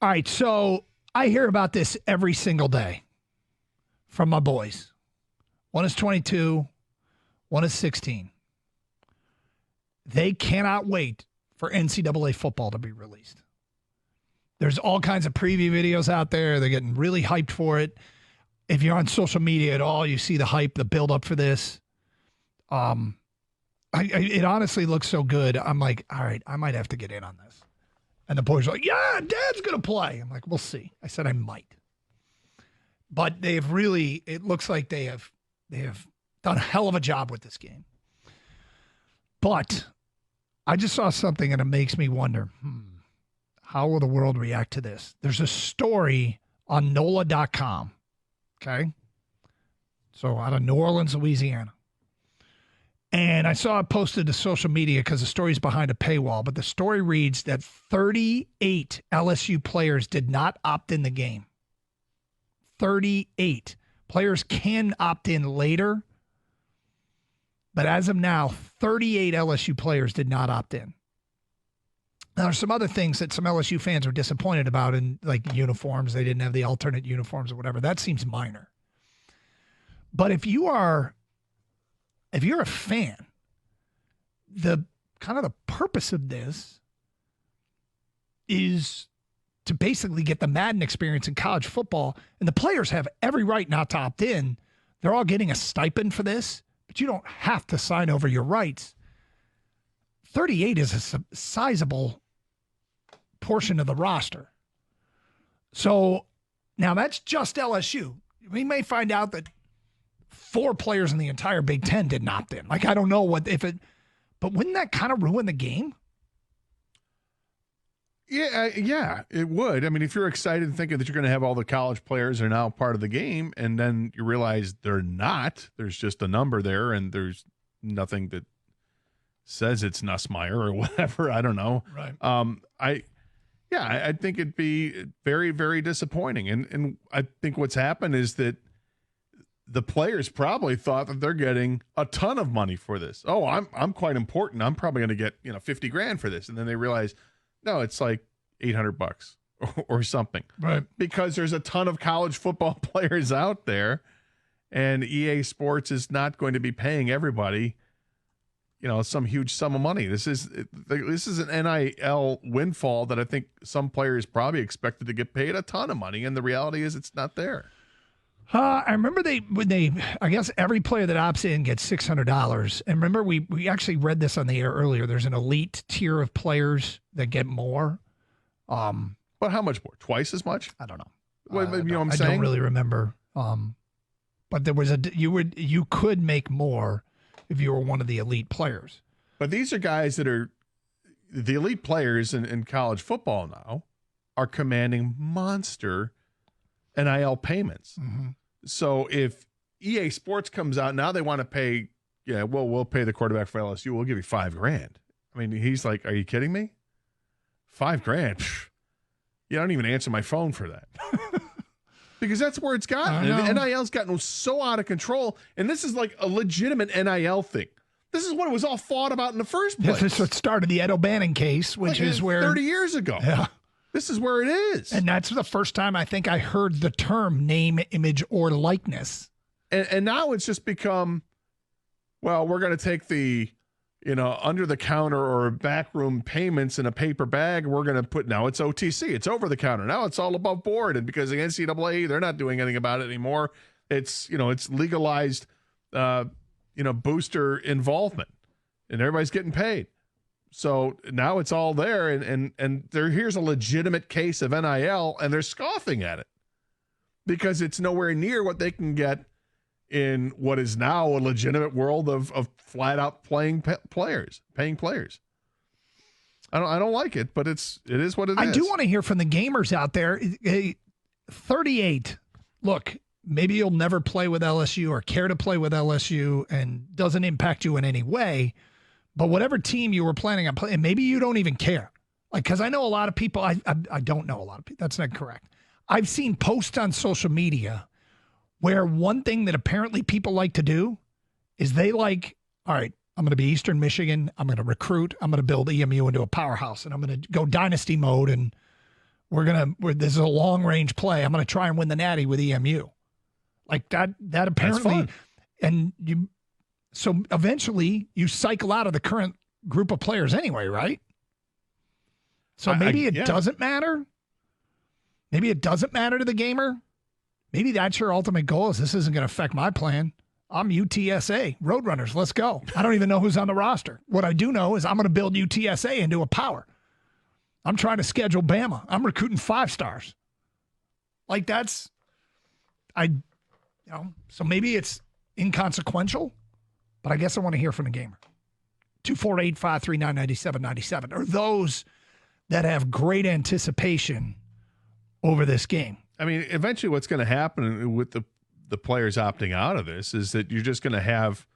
All right, so I hear about this every single day from my boys. One is 22, one is 16. They cannot wait for NCAA football to be released. There's all kinds of preview videos out there. They're getting really hyped for it. If you're on social media at all, you see the hype, the build up for this. It honestly looks so good. I'm like, all right, I might have to get in on this. And the boys are like, yeah, Dad's going to play. I'm like, we'll see. I said I might. But it looks like they have done a hell of a job with this game. But I just saw something and it makes me wonder, how will the world react to this? There's a story on NOLA.com, okay? So out of New Orleans, Louisiana. And I saw it posted to social media because the story's behind a paywall, but the story reads that 38 LSU players did not opt in the game. 38. Players can opt in later, but as of now, 38 LSU players did not opt in. Now, there's some other things that some LSU fans were disappointed about, in like uniforms. They didn't have the alternate uniforms or whatever. That seems minor. But if you're a fan, the kind of the purpose of this is to basically get the Madden experience in college football, and the players have every right not to opt in. They're all getting a stipend for this, but you don't have to sign over your rights. 38 is a sizable portion of the roster. So now that's just LSU. We may find out that 4 players in the entire Big Ten didn't opt in. Like, I don't know but wouldn't that kind of ruin the game? Yeah, it would. I mean, if you're excited and thinking that you're going to have all the college players are now part of the game, and then you realize they're not, there's just a number there, and there's nothing that says it's Nussmeier or whatever. I don't know. Right. I think it'd be very, very disappointing. And I think what's happened is that the players probably thought that they're getting a ton of money for this. Oh, I'm quite important. I'm probably going to get, $50,000 for this. And then they realize, no, it's like $800 or something. Right. Because there's a ton of college football players out there, and EA Sports is not going to be paying everybody, some huge sum of money. This is an NIL windfall that I think some players probably expected to get paid a ton of money, and the reality is it's not there. I remember I guess every player that opts in gets $600. And remember, we actually read this on the air earlier. There's an elite tier of players that get more. But how much more? Twice as much? I don't know. What I'm saying? I don't really remember. But there was you could make more if you were one of the elite players. But these are guys that are the elite players in college football now are commanding monster NIL payments. Mm-hmm. So if EA Sports comes out now, they want to pay. Yeah, well, we'll pay the quarterback for LSU. We'll give you $5,000. I mean, he's like, "Are you kidding me? $5,000? Psh, you don't even answer my phone for that." Because that's where it's gotten. And NIL's gotten so out of control, and this is like a legitimate NIL thing. This is what it was all fought about in the first place. This is what started the Ed O'Bannon case, which is where 30 years ago. Yeah. This is where it is. And that's the first time I think I heard the term name, image, or likeness. And now it's just become, well, we're going to take the, under the counter or backroom payments in a paper bag. We're going to put, now it's OTC. It's over the counter. Now it's all above board. And because the NCAA, they're not doing anything about it anymore. It's, it's legalized, booster involvement, and everybody's getting paid. So now it's all there, and here's a legitimate case of NIL, and they're scoffing at it because it's nowhere near what they can get in what is now a legitimate world of flat out paying players. I don't like it, but it is what it is. I do want to hear from the gamers out there. 38. Look, maybe you'll never play with LSU or care to play with LSU and doesn't impact you in any way. But whatever team you were planning on playing, maybe you don't even care. Like, because I know a lot of people, I don't know a lot of people. That's not correct. I've seen posts on social media where one thing that apparently people like to do is they like, all right, I'm going to be Eastern Michigan. I'm going to recruit. I'm going to build EMU into a powerhouse, and I'm going to go dynasty mode and This is a long range play. I'm gonna try and win the Natty with EMU. Like that apparently, and so eventually you cycle out of the current group of players anyway, right? So maybe it doesn't matter. Maybe it doesn't matter to the gamer. Maybe that's your ultimate goal is this isn't going to affect my plan. I'm UTSA, Roadrunners, let's go. I don't even know who's on the roster. What I do know is I'm going to build UTSA into a power. I'm trying to schedule Bama. I'm recruiting 5 stars. Like so maybe it's inconsequential, but I guess I want to hear from the gamer. 248-539-9797 are those that have great anticipation over this game. I mean, eventually what's going to happen with the players opting out of this is that you're just going to have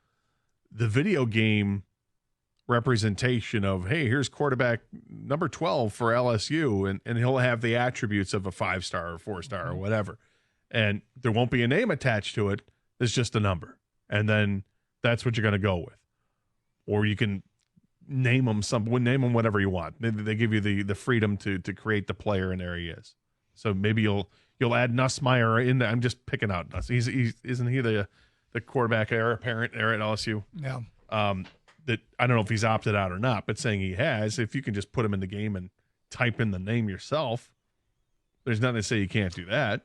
the video game representation of, hey, here's quarterback number 12 for LSU, and he'll have the attributes of a 5-star or 4-star or whatever. And there won't be a name attached to it. It's just a number. And then that's what you're going to go with. Or you can name them whatever you want. They give you the freedom to create the player, and there he is. So maybe you'll add Nussmeier in there. I'm just picking out Nuss. Isn't he the quarterback heir apparent there at LSU? Yeah. That I don't know if he's opted out or not, but saying he has, if you can just put him in the game and type in the name yourself, there's nothing to say you can't do that.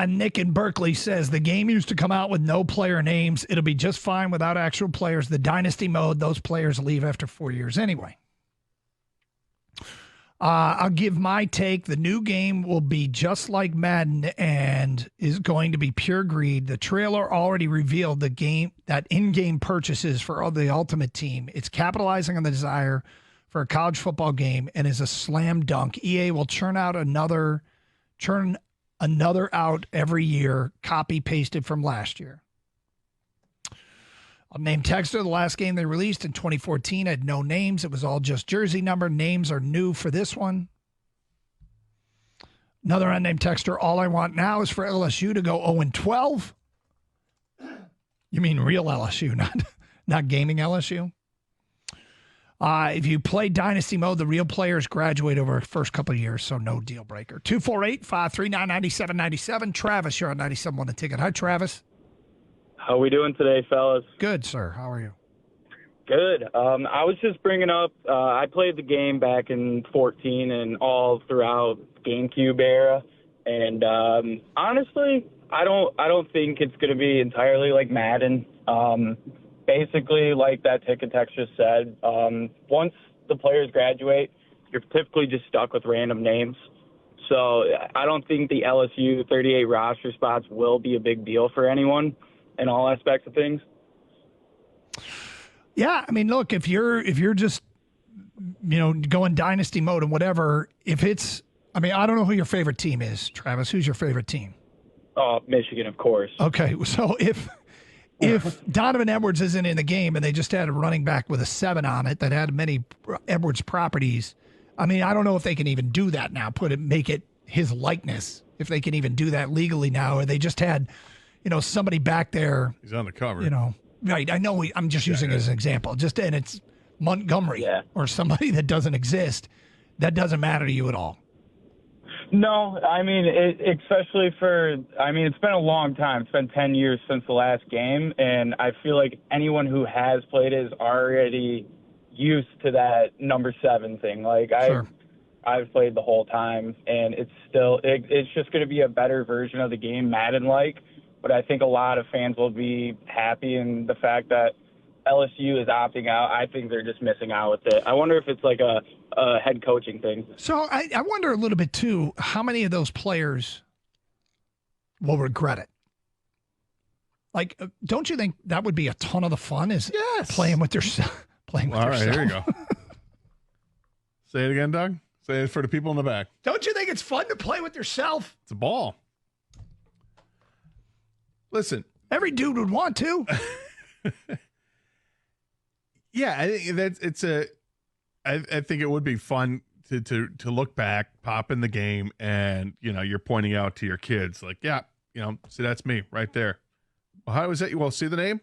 Nick in Berkeley says the game used to come out with no player names. It'll be just fine without actual players. The dynasty mode, those players leave after 4 years anyway. I'll give my take. The new game will be just like Madden and is going to be pure greed. The trailer already revealed the game that in-game purchases for the Ultimate Team. It's capitalizing on the desire for a college football game and is a slam dunk. EA will churn another out every year, copy pasted from last year. Named Texter, the last game they released in 2014 had no names. It was all just jersey number. Names are new for this one. Another unnamed Texter, all I want now is for LSU to go 0-12. You mean real LSU, not gaming LSU? If you play Dynasty mode, the real players graduate over the first couple of years, so no deal breaker. 248-539-9797. Travis, you're on 97.1 The Ticket. Hi, Travis. How we doing today, fellas? Good, sir. How are you? Good. I was just bringing up, I played the game back in 14 and all throughout GameCube era, and honestly, I don't think it's going to be entirely like Madden. Basically, like that ticket text just said, once the players graduate, you're typically just stuck with random names. So I don't think the LSU 38 roster spots will be a big deal for anyone in all aspects of things. Yeah, I mean, look, if you're just, going dynasty mode and whatever, I don't know who your favorite team is, Travis. Who's your favorite team? Oh, Michigan, of course. Okay, so if Donovan Edwards isn't in the game and they just had a running back with a 7 on it that had many Edwards properties, I mean, I don't know if they can even do that now, make it his likeness, if they can even do that legally now, or they just had, somebody back there. He's on the cover. Right. I know I'm just using it as an example. And it's Montgomery or somebody that doesn't exist. That doesn't matter to you at all. No, I mean, it's been a long time. It's been 10 years since the last game, and I feel like anyone who has played it is already used to that number 7 thing. Like, sure. I've played the whole time, and it's just going to be a better version of the game, Madden-like, but I think a lot of fans will be happy in the fact that LSU is opting out. I think they're just missing out with it. I wonder if it's like a head coaching thing. So I wonder a little bit, too, how many of those players will regret it? Like, don't you think that would be a ton of the fun is playing with yourself? All right, here you go. Say it again, Doug. Say it for the people in the back. Don't you think it's fun to play with yourself? It's a ball. Listen. Every dude would want to. Yeah, I think I think it would be fun to look back, pop in the game, and you're pointing out to your kids like, see, that's me right there. Well, how was that? Well, see the name?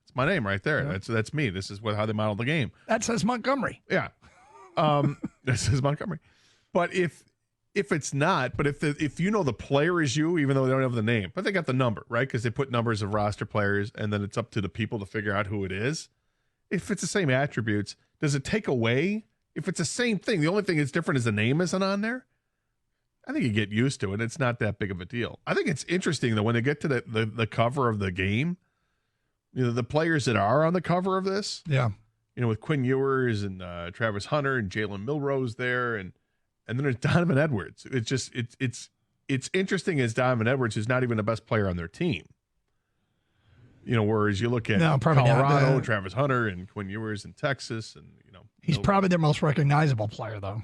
It's my name right there. Yeah. That's me. This is how they modeled the game. That says Montgomery. Yeah. This is Montgomery. But if if it's not, but if you know the player is you, even though they don't have the name, but they got the number, right? Because they put numbers of roster players, and then it's up to the people to figure out who it is. If it's the same attributes, does it take away? If it's the same thing, the only thing that's different is the name isn't on there. I think you get used to it. It's not that big of a deal. I think it's interesting that when they get to the cover of the game, the players that are on the cover of this, with Quinn Ewers and Travis Hunter and Jalen Milrose there, and then there's Donovan Edwards. It's just it's interesting as Donovan Edwards is not even the best player on their team. Whereas you look at Colorado, Travis Hunter and Quinn Ewers in Texas, and he's probably their most recognizable player, though.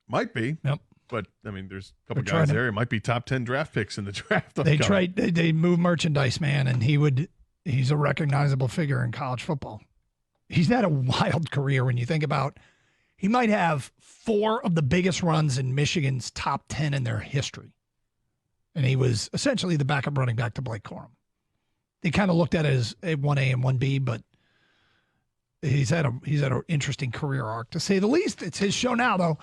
Might be. Yep. But I mean, there's a couple guys there. It might be top 10 draft picks in the draft. They move merchandise, man, and he's a recognizable figure in college football. He's had a wild career when you think about. He might have 4 of the biggest runs in Michigan's top 10 in their history, and he was essentially the backup running back to Blake Corum. They kind of looked at it as a 1A and 1B, but he's had an interesting career arc, to say the least. It's his show now, though.